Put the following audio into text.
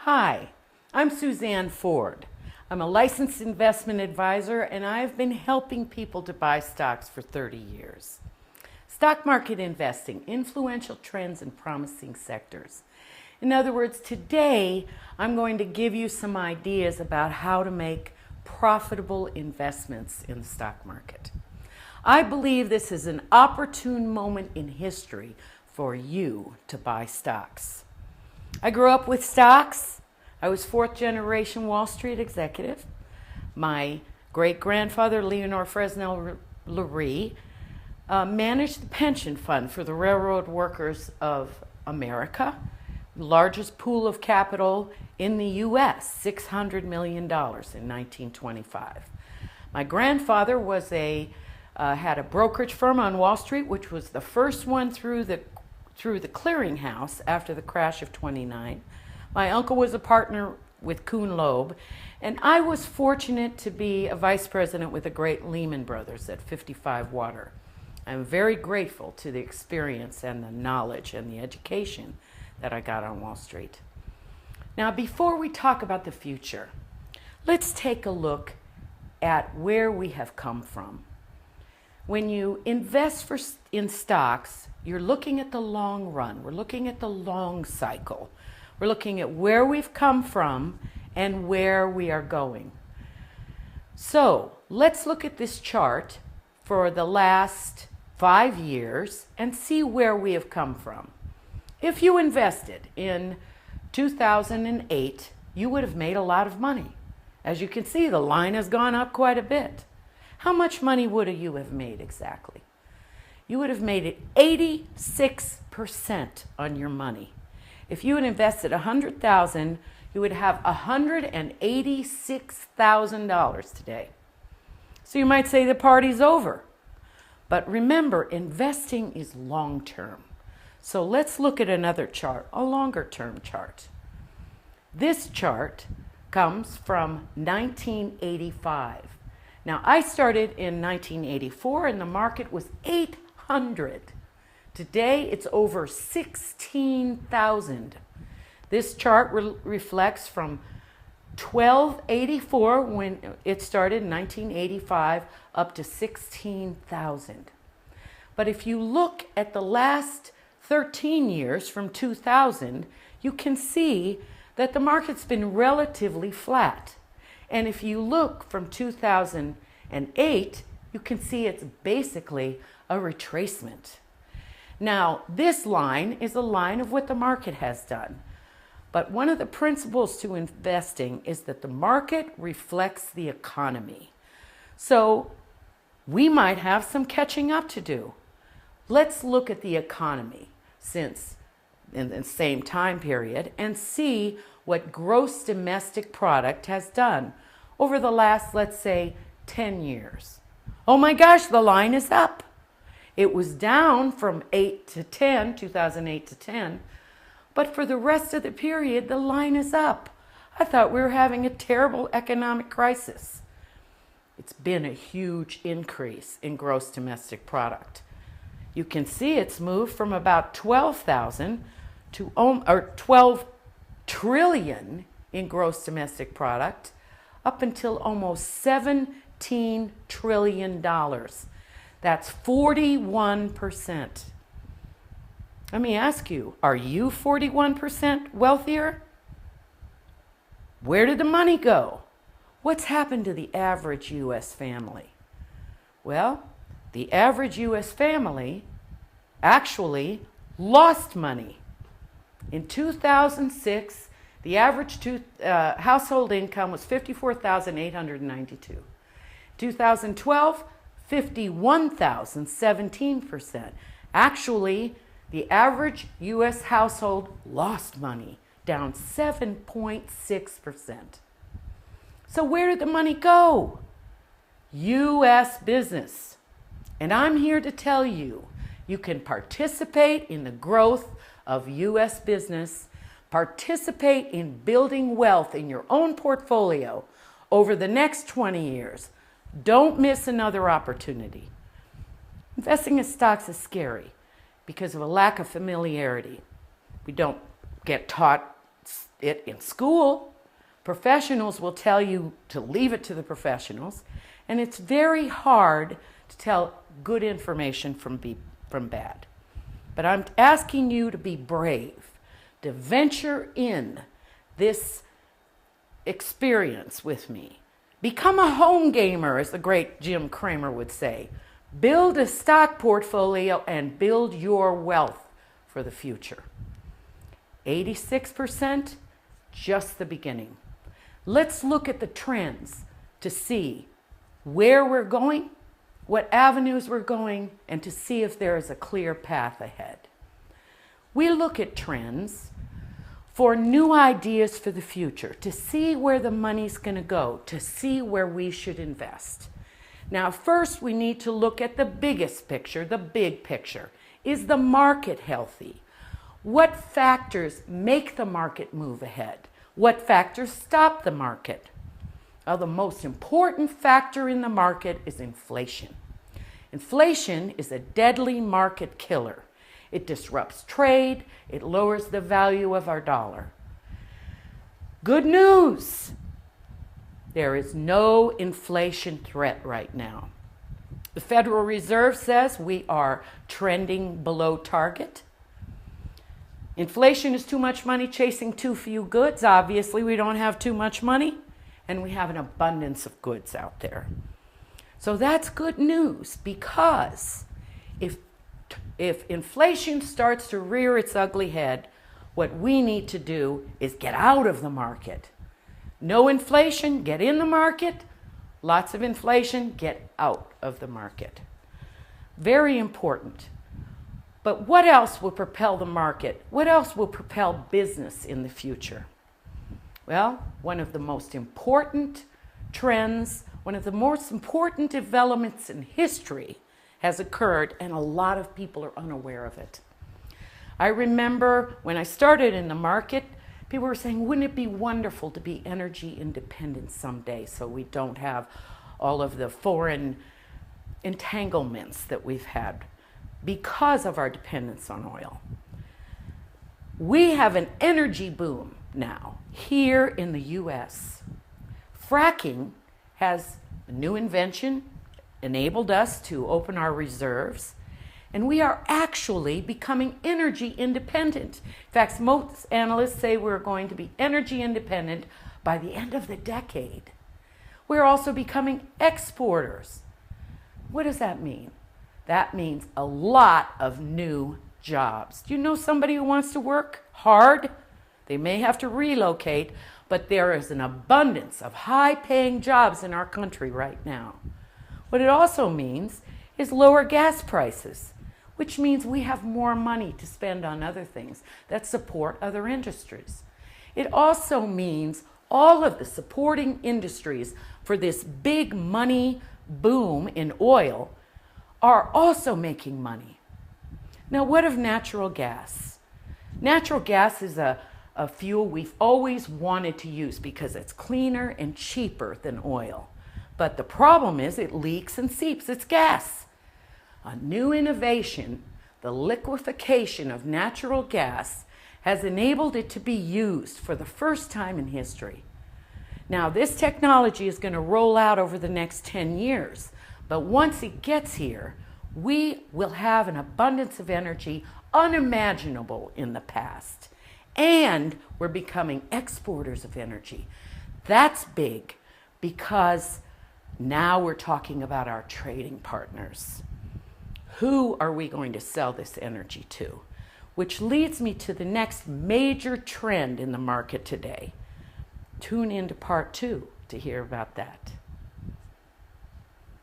Hi, I'm Suzanne Ford. I'm a licensed investment advisor and I've been helping people to buy stocks for 30 years. Stock market investing, influential trends and promising sectors. In other words, today I'm going to give you some ideas about how to make profitable investments in the stock market. I believe this is an opportune moment in history for you to buy stocks. I grew up with stocks. I was fourth generation Wall Street executive. My great-grandfather, Leonore Fresnel Lurie, managed the pension fund for the railroad workers of America, the largest pool of capital in the U.S., $600 million in 1925. My grandfather had a brokerage firm on Wall Street, which was the first one through the clearinghouse after the crash of '29. My uncle was a partner with Kuhn Loeb, and I was fortunate to be a vice president with the great Lehman Brothers at 55 Water. I'm very grateful to the experience and the knowledge and the education that I got on Wall Street. Now, before we talk about the future, let's take a look at where we have come from. When you invest in stocks, you're looking at the long run. We're looking at the long cycle. We're looking at where we've come from and where we are going. So let's look at this chart for the last 5 years and see where we have come from. If you invested in 2008, you would have made a lot of money. As you can see, the line has gone up quite a bit. How much money would you have made exactly? You would have made it 86% on your money. If you had invested $100,000, you would have $186,000 today. So you might say the party's over. But remember, investing is long term. So let's look at another chart, a longer term chart. This chart comes from 1985. Now, I started in 1984 and the market was 800. Today, it's over 16,000. This chart reflects from 1284, when it started in 1985, up to 16,000. But if you look at the last 13 years from 2000, you can see that the market's been relatively flat. And if you look from 2008, you can see it's basically a retracement. Now, this line is a line of what the market has done. But one of the principles to investing is that the market reflects the economy. So we might have some catching up to do. Let's look at the economy since in the same time period and see what gross domestic product has done over the last, let's say, 10 years. Oh my gosh, the line is up. It was down from 8 to 10, 2008 to 10, but for the rest of the period, the line is up. I thought we were having a terrible economic crisis. It's been a huge increase in gross domestic product. You can see it's moved from about 12,000 to 12 trillion in gross domestic product up until almost $17 trillion. That's 41%. Let me ask you, are you 41% wealthier? Where did the money go? What's happened to the average U.S. family? Well, the average U.S. family actually lost money. In 2006, the average household income was $54,892. 2012, $51,000, 17%. Actually, the average U.S. household lost money, down 7.6%. So where did the money go? U.S. business. And I'm here to tell you, you can participate in the growth of U.S. business, participate in building wealth in your own portfolio over the next 20 years. Don't miss another opportunity. Investing in stocks is scary because of a lack of familiarity. We don't get taught it in school. Professionals will tell you to leave it to the professionals, and it's very hard to tell good information from bad. But I'm asking you to be brave, to venture in this experience with me. Become a home gamer, as the great Jim Cramer would say. Build a stock portfolio and build your wealth for the future. 86%, just the beginning. Let's look at the trends to see where we're going, what avenues we're going, and to see if there is a clear path ahead. We look at trends for new ideas for the future, to see where the money's going to go, to see where we should invest. Now, first we need to look at the biggest picture, the big picture. Is the market healthy? What factors make the market move ahead? What factors stop the market? Well, the most important factor in the market is inflation. Inflation is a deadly market killer. It disrupts trade. It lowers the value of our dollar. Good news! There is no inflation threat right now. The Federal Reserve says we are trending below target. Inflation is too much money chasing too few goods. Obviously, we don't have too much money, and we have an abundance of goods out there. So that's good news, because if inflation starts to rear its ugly head, what we need to do is get out of the market. No inflation, get in the market. Lots of inflation, get out of the market. Very important. But what else will propel the market? What else will propel business in the future? Well, one of the most important trends, one of the most important developments in history has occurred, and a lot of people are unaware of it. I remember when I started in the market, people were saying, wouldn't it be wonderful to be energy independent someday so we don't have all of the foreign entanglements that we've had because of our dependence on oil? We have an energy boom now here in the U.S. Fracking has a new invention, enabled us to open our reserves, and we are actually becoming energy independent. In fact, most analysts say we're going to be energy independent by the end of the decade. We're also becoming exporters. What does that mean? That means a lot of new jobs. Do you know somebody who wants to work hard? They may have to relocate, but there is an abundance of high-paying jobs in our country right now. What it also means is lower gas prices, which means we have more money to spend on other things that support other industries. It also means all of the supporting industries for this big money boom in oil are also making money. Now, what of natural gas? Natural gas is a fuel we've always wanted to use because it's cleaner and cheaper than oil. But the problem is it leaks and seeps. It's gas. A new innovation, the liquefaction of natural gas, has enabled it to be used for the first time in history. Now, this technology is going to roll out over the next 10 years. But once it gets here, we will have an abundance of energy unimaginable in the past. And we're becoming exporters of energy. That's big because now we're talking about our trading partners. Who are we going to sell this energy to? Which leads me to the next major trend in the market today. Tune in to part 2 to hear about that.